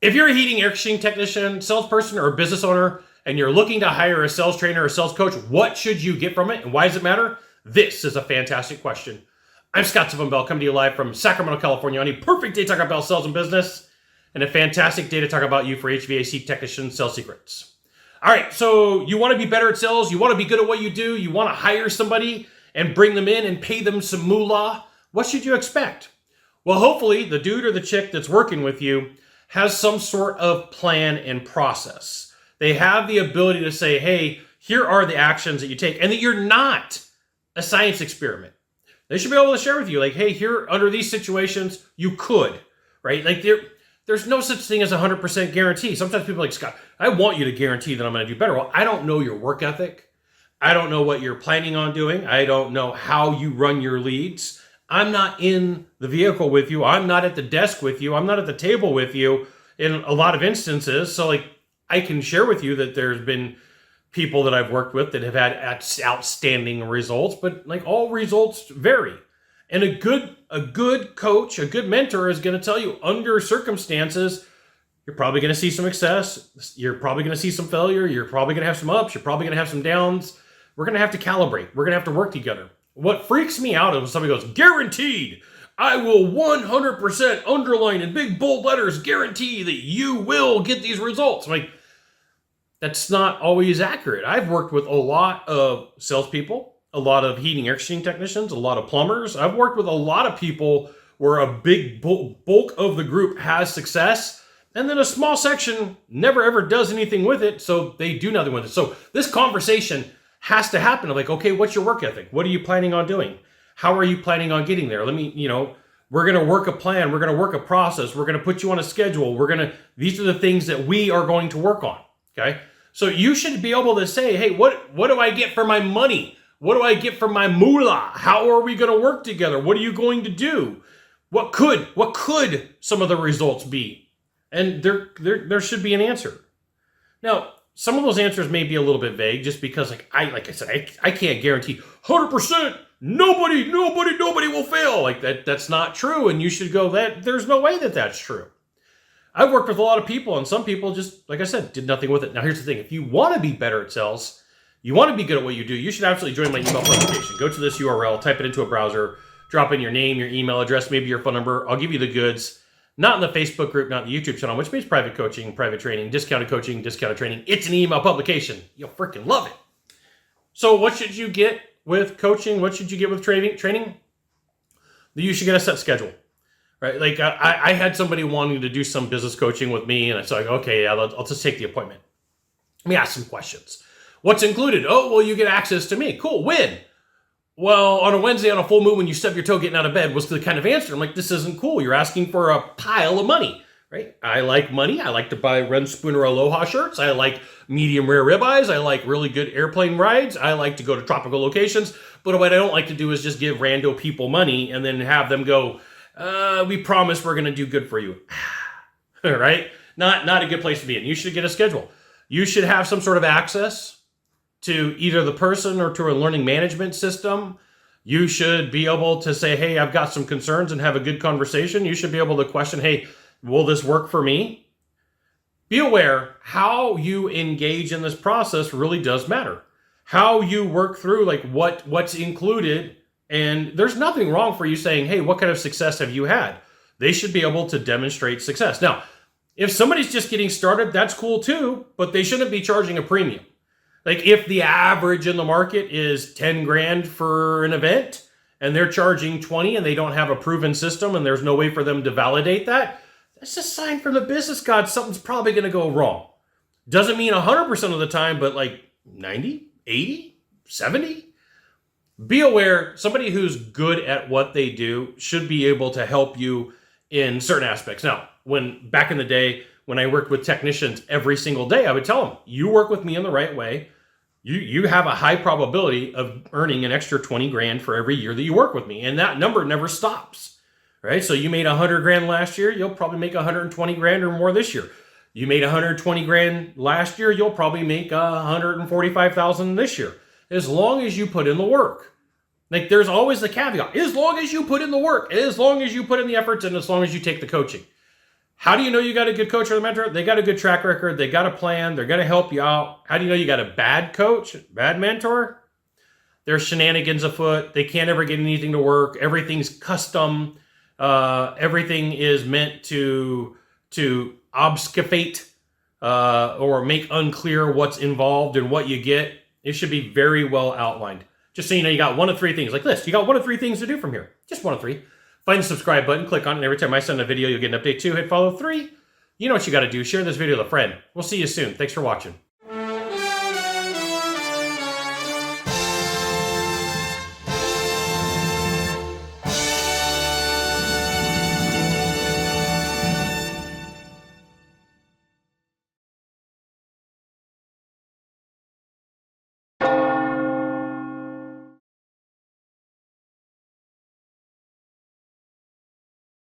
If you're a heating air conditioning technician, salesperson, or a business owner, and you're looking to hire a sales trainer or sales coach, what should you get from it and why does it matter? This is a fantastic question. I'm Scott Bell, coming to you live from Sacramento, California on a perfect day to talk about sales and business and a fantastic day to talk about you for HVAC technician sales secrets. All right, so you want to be better at sales, you want to be good at what you do, you want to hire somebody and bring them in and pay them some moolah. What should you expect? Well, hopefully the dude or the chick that's working with you has some sort of plan and process. They have the ability to say, hey, here are the actions that you take, and that you're not a science experiment. They should be able to share with you, like, hey, here, under these situations, you could, right? Like, there's no such thing as 100% guarantee. Sometimes people are like, Scott, I want you to guarantee that I'm going to do better. Well, I don't know your work ethic. I don't know what you're planning on doing. I don't know how you run your leads. I'm not in the vehicle with you. I'm not at the desk with you. I'm not at the table with you in a lot of instances. So, like, I can share with you that there's been people that I've worked with that have had outstanding results, but like all results vary. And a good coach, a good mentor is going to tell you under circumstances, you're probably going to see some success. You're probably going to see some failure. You're probably going to have some ups. You're probably going to have some downs. We're going to have to calibrate. We're going to have to work together. What freaks me out is when somebody goes, guaranteed, I will 100% underline in big bold letters, guarantee that you will get these results. I'm like, that's not always accurate. I've worked with a lot of salespeople, a lot of heating air conditioning technicians, a lot of plumbers. I've worked with a lot of people where a big bulk of the group has success, and then a small section never ever does anything with it, so they do nothing with it. So this conversation has to happen. I'm like, okay, what's your work ethic? What are you planning on doing? How are you planning on getting there? We're going to work a plan. We're going to work a process. We're going to put you on a schedule. These are the things that we are going to work on. Okay. So you should be able to say, hey, what do I get for my money? What do I get for my moolah? How are we going to work together? What are you going to do? What could some of the results be? And there should be an answer. Now, some of those answers may be a little bit vague just because, like I said, I can't guarantee 100% nobody will fail. Like that's not true. And you should go, there's no way that that's true. I've worked with a lot of people, and some people just, like I said, did nothing with it. Now, here's the thing. If you want to be better at sales, you want to be good at what you do, you should absolutely join my email publication. Go to this URL, type it into a browser, drop in your name, your email address, maybe your phone number. I'll give you the goods. Not in the Facebook group, not in the YouTube channel, which means private coaching, private training, discounted coaching, discounted training. It's an email publication. You'll freaking love it. So what should you get with coaching? What should you get with training? You should get a set schedule. Right, like I had somebody wanting to do some business coaching with me, and it's like, okay, yeah, I'll just take the appointment. Let me ask some questions. What's included? Oh, well, you get access to me. Cool. When? Well, on a Wednesday, on a full moon, when you stub your toe getting out of bed, was the kind of answer. I'm like, this isn't cool. You're asking for a pile of money, right? I like money. I like to buy Ren Spooner Aloha shirts. I like medium rare ribeyes. I like really good airplane rides. I like to go to tropical locations. But what I don't like to do is just give rando people money and then have them go, we promise we're going to do good for you. Right? Not a good place to be in. You should get a schedule. You should have some sort of access to either the person or to a learning management system. You should be able to say, hey, I've got some concerns, and have a good conversation. You should be able to question, hey, will this work for me? Be aware how you engage in this process really does matter. How you work through, like what's included. And there's nothing wrong for you saying, hey, what kind of success have you had? They should be able to demonstrate success. Now, if somebody's just getting started, that's cool too, but they shouldn't be charging a premium. Like if the average in the market is 10 grand for an event and they're charging 20 and they don't have a proven system and there's no way for them to validate that, that's a sign from the business god something's probably going to go wrong. Doesn't mean 100% of the time, but like 90, 80, 70. Be aware, somebody who's good at what they do should be able to help you in certain aspects. Now, back in the day, when I worked with technicians every single day, I would tell them, you work with me in the right way, you have a high probability of earning an extra 20 grand for every year that you work with me. And that number never stops, right? So you made 100 grand last year, you'll probably make 120 grand or more this year. You made 120 grand last year, you'll probably make 145,000 this year. As long as you put in the work. Like there's always the caveat, as long as you put in the work, as long as you put in the efforts, and as long as you take the coaching. How do you know you got a good coach or a mentor? They got a good track record. They got a plan. They're going to help you out. How do you know you got a bad coach, bad mentor? There's shenanigans afoot. They can't ever get anything to work. Everything's custom. Everything is meant to obfuscate or make unclear what's involved and what you get. It should be very well outlined. Just so you know, you got one of three things like this. You got one of three things to do from here. Just one of three. Find the subscribe button, click on it, and every time I send a video, you'll get an update. 2, hit follow. 3, you know what you got to do. Share this video with a friend. We'll see you soon. Thanks for watching.